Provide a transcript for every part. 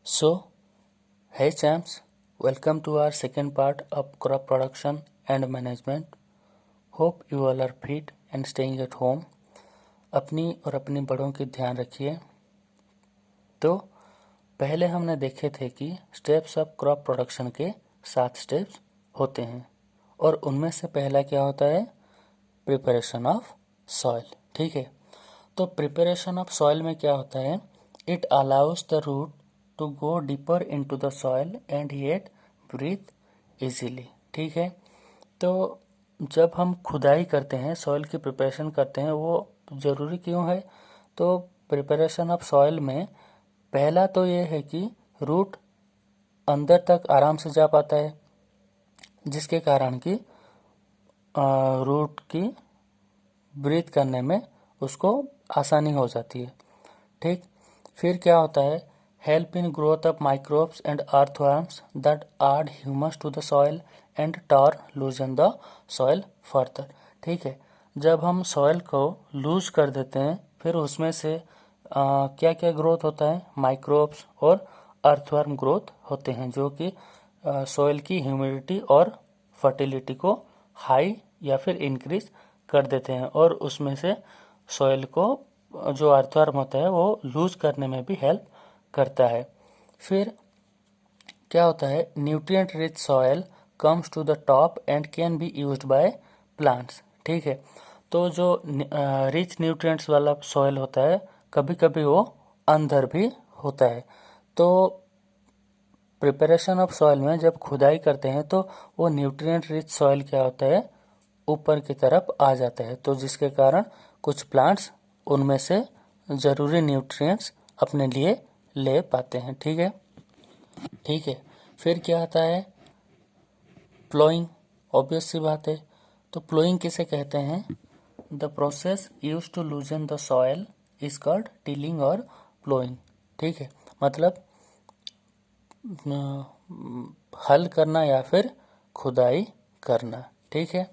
So, hey champs, welcome to our second part of crop production and management. Hope you all are fit and staying at home. अपनी और अपने बड़ों की ध्यान रखिए। तो पहले हमने देखे थे कि स्टेप्स ऑफ क्रॉप प्रोडक्शन के 7 स्टेप्स होते हैं और उनमें से पहला क्या होता है? Preparation of soil. ठीक है, तो प्रिपरेशन ऑफ सॉइल में क्या होता है? It allows the root to go deeper into the soil and yet breathe easily. ठीक है, तो जब हम खुदाई करते हैं, सॉइल की प्रिपरेशन करते हैं, वो ज़रूरी क्यों है? तो प्रिपरेशन ऑफ सॉइल में पहला तो ये है कि रूट अंदर तक आराम से जा पाता है, जिसके कारण कि रूट की ब्रीथ करने में उसको आसानी हो जाती है। ठीक, फिर क्या होता है? Help in growth of microbes and earthworms that add humus to the soil and to loosen the soil further. ठीक है, जब हम सॉइल को लूज कर देते हैं, फिर उसमें से क्या क्या ग्रोथ होता है? माइक्रोब्स और अर्थवर्म ग्रोथ होते हैं, जो कि सॉइल की ह्यूमिडिटी और फर्टिलिटी को हाई या फिर इंक्रीज कर देते हैं और उसमें से सॉइल को जो अर्थवर्म होता है वो लूज करने में भी हेल्प करता है। फिर क्या होता है? Nutrient rich soil comes to the top and can be used by plants. ठीक है, तो जो रिच न्यूट्रिएंट्स वाला सॉइल होता है, कभी कभी वो अंदर भी होता है। तो प्रिपरेशन ऑफ सॉइल में जब खुदाई करते हैं तो वो न्यूट्रिएंट रिच सॉइल क्या होता है? ऊपर की तरफ आ जाता है, तो जिसके कारण कुछ प्लांट्स उनमें से ज़रूरी न्यूट्रिएंट्स अपने लिए ले पाते हैं। ठीक है, ठीक है। फिर क्या आता है? प्लोइंग। ऑब्वियस सी बात है, तो प्लोइंग किसे कहते हैं? The process use to loosen the soil is called tilling और प्लोइंग। ठीक है, मतलब हल करना या फिर खुदाई करना। ठीक है,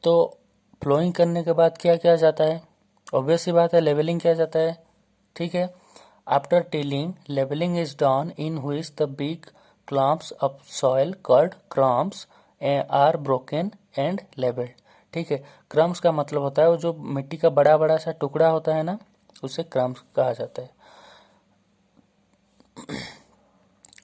तो प्लोइंग करने के बाद क्या किया जाता है? ऑब्वियस सी बात है, लेवलिंग किया जाता है। ठीक है, after tilling levelling is done in which the big clumps of soil called crumbs are broken and levelled. ठीक है, क्रम्स का मतलब होता है वो जो मिट्टी का बड़ा बड़ा सा टुकड़ा होता है ना, उसे क्रम्स कहा जाता है।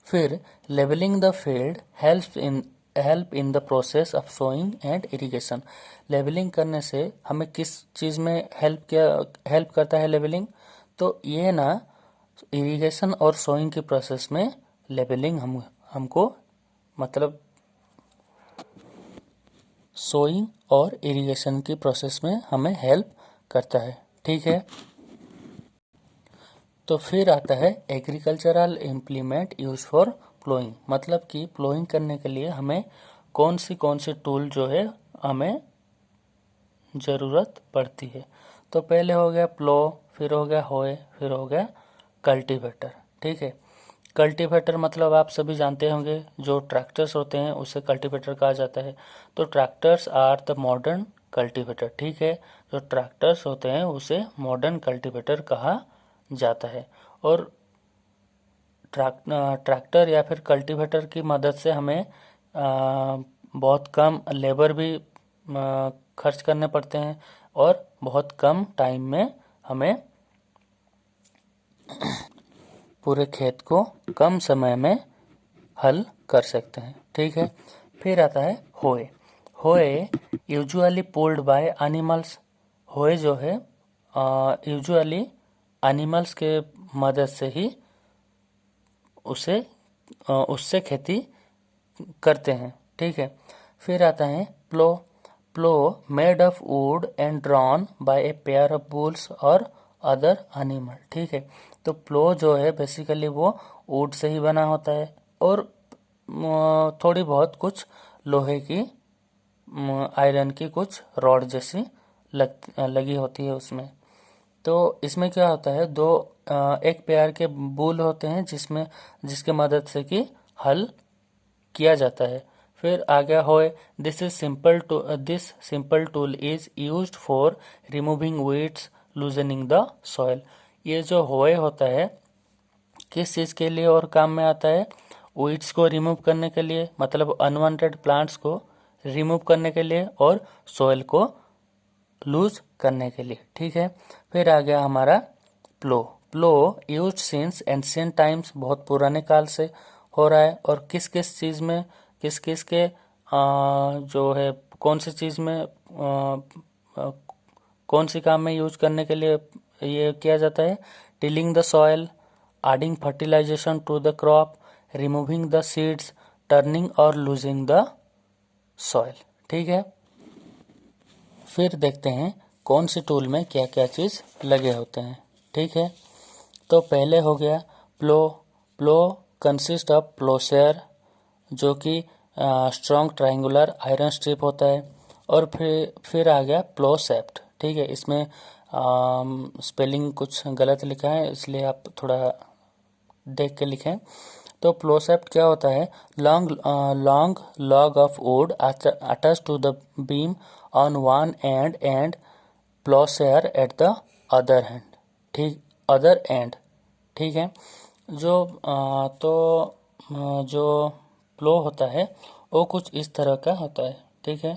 फिर levelling the field help in the process of sowing and irrigation. Levelling करने से हमें किस चीज़ में हेल्प करता है लेवलिंग? तो ये ना, इरिगेशन और सोइंग की प्रोसेस में लेवलिंग हमको मतलब सोइंग और इरिगेशन की प्रोसेस में हमें हेल्प करता है। ठीक है, तो फिर आता है agricultural implement use for ploughing. मतलब कि प्लोइंग करने के लिए हमें कौन सी टूल जो है हमें ज़रूरत पड़ती है। तो पहले हो गया प्लो, फिर हो गया होए, फिर हो गया कल्टीवेटर। ठीक है, कल्टीवेटर मतलब आप सभी जानते होंगे, जो ट्रैक्टर्स होते हैं उसे कल्टीवेटर कहा जाता है। तो tractors are the modern cultivator. ठीक है, जो ट्रैक्टर्स होते हैं उसे मॉडर्न कल्टीवेटर कहा जाता है। और ट्रैक्टर या फिर कल्टीवेटर की मदद से हमें बहुत कम लेबर भी खर्च करने पड़ते हैं और बहुत कम टाइम में हमें पूरे खेत को कम समय में हल कर सकते हैं। ठीक है, फिर आता है होए। होए यूजुअली पुल्ड बाय एनिमल्स। होए जो है यूजुअली एनिमल्स के मदद से ही उससे खेती करते हैं। ठीक है, फिर आता है plough. Plough made of wood and drawn by a pair of bulls और अदर एनिमल। ठीक है, तो प्लो जो है बेसिकली वो वुड से ही बना होता है और थोड़ी बहुत कुछ लोहे की, आयरन की कुछ रॉड जैसी लगी होती है उसमें। तो इसमें क्या होता है? एक पेयर के बुल होते हैं जिसके मदद से कि हल किया जाता है। फिर आ गया होए। This simple tool is used for removing weeds, loosening the soil. ये जो होए होता है, किस चीज़ के लिए और काम में आता है? वीड्स को रिमूव करने के लिए, मतलब अनवांटेड प्लांट्स को रिमूव करने के लिए, और सॉइल को लूज करने के लिए। ठीक है, फिर आ गया हमारा प्लो। प्लो यूज सिंस एंशियंट टाइम्स, बहुत पुराने काल से हो रहा है। और किस किस चीज़ में, किस किस के जो है, कौन सी चीज़ में कौन सी काम में यूज करने के लिए ये किया जाता है? Tilling the soil, adding fertilisation to the crop, removing the seeds, turning और लूजिंग द सॉइल। ठीक है, फिर देखते हैं कौन सी टूल में क्या क्या चीज़ लगे होते हैं। ठीक है, तो पहले हो गया प्लो। प्लो कंसिस्ट ऑफ प्लोशेयर, जो कि स्ट्रॉन्ग ट्रायंगुलर आयरन स्ट्रिप होता है। और फिर आ गया प्लोसेप्ट। ठीक है, इसमें स्पेलिंग कुछ गलत लिखा है, इसलिए आप थोड़ा देख के लिखें। तो प्लोसेप्ट क्या होता है? Long log of wood attach to the beam on one end and ploughshare at the other hand. ठीक, अदर एंड। ठीक है, जो प्लो होता है वो कुछ इस तरह का होता है। ठीक है,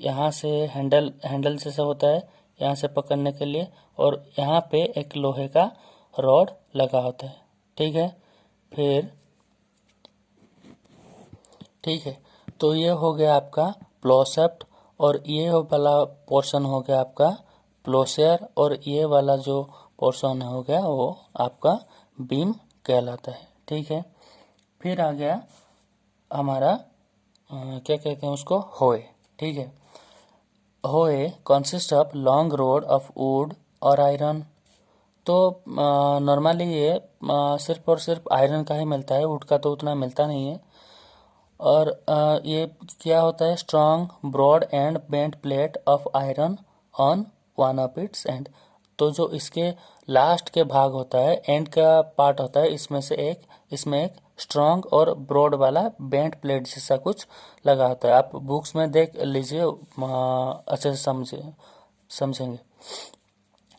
यहाँ से हैंडल जैसा होता है, यहाँ से पकड़ने के लिए, और यहाँ पे एक लोहे का रॉड लगा होता है। ठीक है, फिर ठीक है, तो ये हो गया आपका प्लोसेप्ट, और ये वाला पोर्शन हो गया आपका प्लोशेयर, और ये वाला जो पोर्शन हो गया वो आपका बीम कहलाता है। ठीक है, फिर आ गया हमारा क्या कहते हैं उसको, होए। ठीक है, होए consist of long road of would और आयरन। तो नॉर्मली ये सिर्फ और सिर्फ आयरन का ही मिलता है, वुड का तो उतना मिलता नहीं है। और ये क्या होता है? Strong broad and bent plate of iron on one of its end. तो जो इसके लास्ट के भाग होता है, एंड का पार्ट होता है, इसमें एक स्ट्रॉन्ग और ब्रॉड वाला बेंट प्लेट जैसा कुछ लगा होता है। आप बुक्स में देख लीजिए, अच्छे से समझेंगे।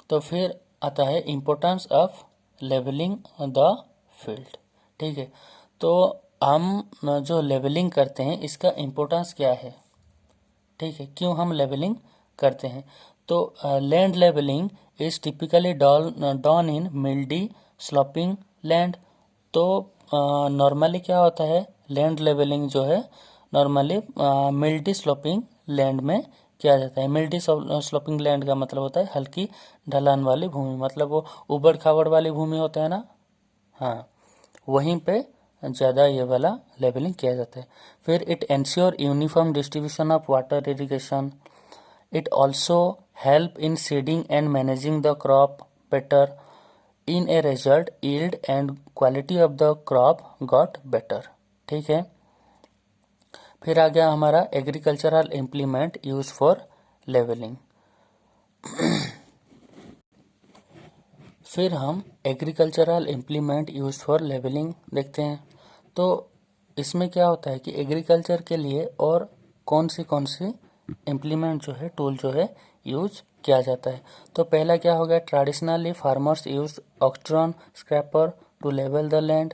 तो फिर आता है importance of levelling the field. ठीक है, तो हम जो लेवलिंग करते हैं इसका इम्पोर्टेंस क्या है? ठीक है, क्यों हम लेवलिंग करते हैं? तो land levelling is typically done in mildly sloping land. तो नॉर्मली क्या होता है? लैंड लेवलिंग जो है नॉर्मली मिल्डी स्लोपिंग लैंड में किया जाता है। मिल्डी स्लोपिंग लैंड का मतलब होता है हल्की ढलान वाली भूमि, मतलब वो उबड़ खाबड़ वाली भूमि होता है ना, हाँ, वहीं पे ज़्यादा ये वाला लेवलिंग किया जाता है। फिर it ensure uniform distribution of water irrigation. It also help in seeding and managing the crop better. In a result yield and quality of the crop got better. ठीक है, फिर आ गया हमारा agricultural implement use for levelling. फिर हम agricultural implement use for levelling देखते हैं। तो इसमें क्या होता है कि एग्रीकल्चर के लिए और कौन सी इम्प्लीमेंट जो है, टूल जो है, यूज किया जाता है। तो पहला क्या हो गया? Traditionally farmers use ox drawn scraper to level the land.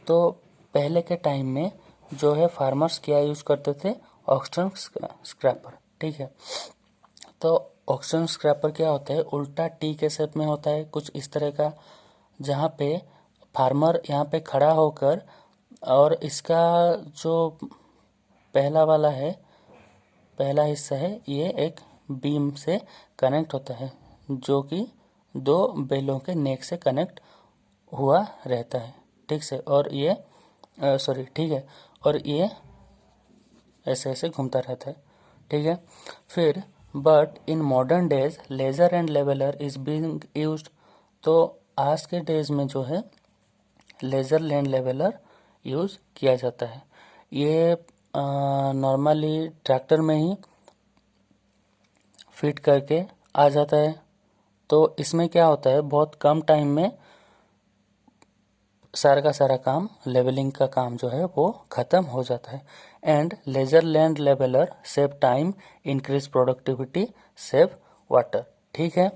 तो पहले के टाइम में जो है फार्मर्स क्या यूज करते थे? ऑक्सट्रॉन स्क्रैपर। ठीक है, तो ऑक्सट्रॉन स्क्रैपर क्या होता है? उल्टा टी के शेप में होता है, कुछ इस तरह का, जहाँ पे फार्मर यहाँ पे खड़ा होकर, और इसका जो पहला हिस्सा है, ये एक बीम से कनेक्ट होता है, जो कि दो बैलों के नेक से कनेक्ट हुआ रहता है। ठीक से, और ये ठीक है, और ये ऐसे ऐसे घूमता रहता है। ठीक है, फिर but in modern days laser and leveller is being used. तो आज के डेज में जो है लेजर लैंड लेवलर यूज़ किया जाता है। ये नॉर्मली ट्रैक्टर में ही फिट करके आ जाता है। तो इसमें क्या होता है? बहुत कम टाइम में सारा का सारा काम, लेवलिंग का काम जो है वो ख़त्म हो जाता है। And laser land leveller save time, increase productivity, save water. ठीक है,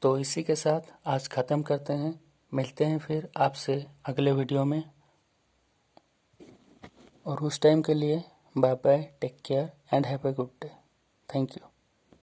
तो इसी के साथ आज ख़त्म करते हैं। मिलते हैं फिर आपसे अगले वीडियो में, और उस टाइम के लिए bye bye, take care and have a good day. Thank you.